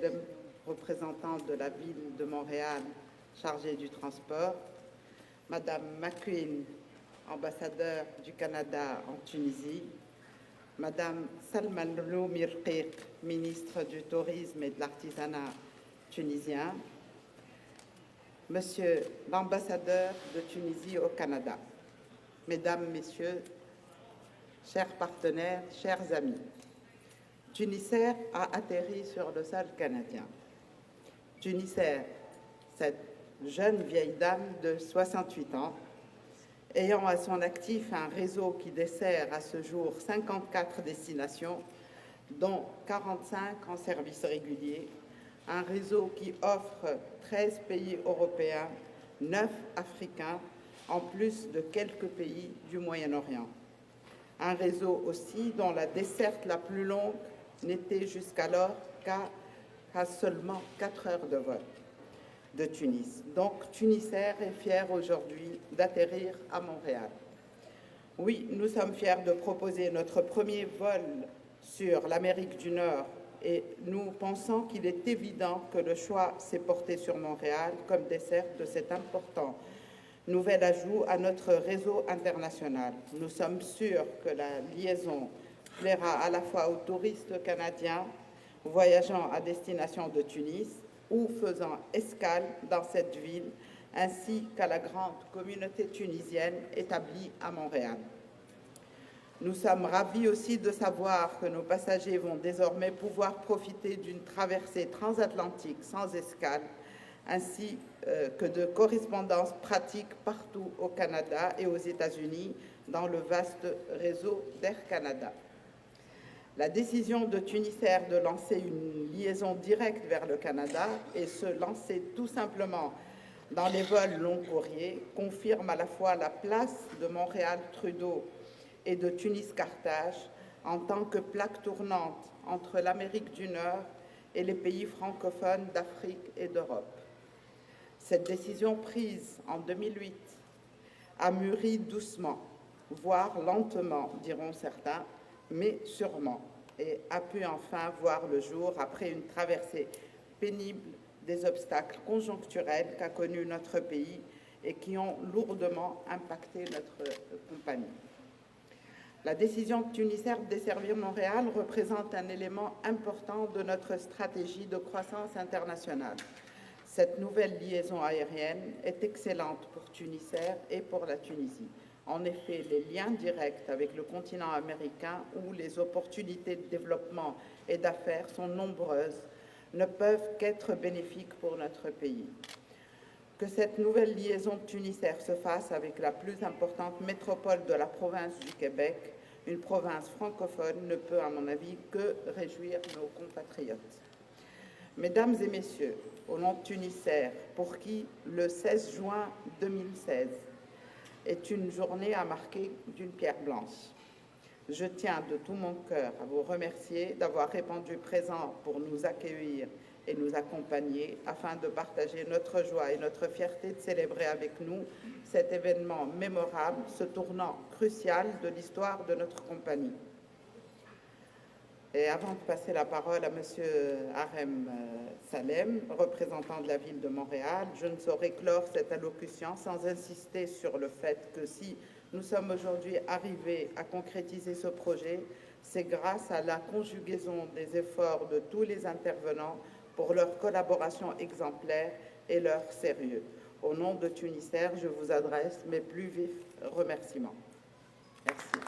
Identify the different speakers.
Speaker 1: Madame représentante de la ville de Montréal chargée du transport, Madame McQueen, ambassadeur du Canada en Tunisie, Madame Salman Mirqiq, ministre du Tourisme et de l'Artisanat tunisien, Monsieur l'ambassadeur de Tunisie au Canada, Mesdames, Messieurs, chers partenaires, chers amis, Tunisair a atterri sur le sol canadien. Tunisair, cette jeune vieille dame de 68 ans, ayant à son actif un réseau qui dessert à ce jour 54 destinations, dont 45 en service régulier, un réseau qui offre 13 pays européens, 9 africains, en plus de quelques pays du Moyen-Orient. Un réseau aussi dont la desserte la plus longue n'était jusqu'alors qu'à seulement 4 heures de vol de Tunis. Donc, Tunisair est fier aujourd'hui d'atterrir à Montréal. Oui, nous sommes fiers de proposer notre premier vol sur l'Amérique du Nord et nous pensons qu'il est évident que le choix s'est porté sur Montréal comme desserte de cet important nouvel ajout à notre réseau international. Nous sommes sûrs que la liaison plaira à la fois aux touristes canadiens voyageant à destination de Tunis ou faisant escale dans cette ville, ainsi qu'à la grande communauté tunisienne établie à Montréal. Nous sommes ravis aussi de savoir que nos passagers vont désormais pouvoir profiter d'une traversée transatlantique sans escale, ainsi que de correspondances pratiques partout au Canada et aux États-Unis dans le vaste réseau d'Air Canada. La décision de Tunisair de lancer une liaison directe vers le Canada et se lancer tout simplement dans les vols long courriers confirme à la fois la place de Montréal-Trudeau et de Tunis-Carthage en tant que plaque tournante entre l'Amérique du Nord et les pays francophones d'Afrique et d'Europe. Cette décision prise en 2008 a mûri doucement, voire lentement, diront certains, mais sûrement, et a pu enfin voir le jour après une traversée pénible des obstacles conjoncturels qu'a connus notre pays et qui ont lourdement impacté notre compagnie. La décision de Tunisair de desservir Montréal représente un élément important de notre stratégie de croissance internationale. Cette nouvelle liaison aérienne est excellente pour Tunisair et pour la Tunisie. En effet, les liens directs avec le continent américain, où les opportunités de développement et d'affaires sont nombreuses, ne peuvent qu'être bénéfiques pour notre pays. Que cette nouvelle liaison de Tunisair se fasse avec la plus importante métropole de la province du Québec, une province francophone, ne peut, à mon avis, que réjouir nos compatriotes. Mesdames et messieurs, au nom de Tunisair, pour qui le 16 juin 2016 est une journée à marquer d'une pierre blanche, je tiens de tout mon cœur à vous remercier d'avoir répondu présent pour nous accueillir et nous accompagner afin de partager notre joie et notre fierté de célébrer avec nous cet événement mémorable, ce tournant crucial de l'histoire de notre compagnie. Et avant de passer la parole à Monsieur Harem Salem, représentant de la ville de Montréal, je ne saurais clore cette allocution sans insister sur le fait que si nous sommes aujourd'hui arrivés à concrétiser ce projet, c'est grâce à la conjugaison des efforts de tous les intervenants pour leur collaboration exemplaire et leur sérieux. Au nom de Tunisair, je vous adresse mes plus vifs remerciements. Merci.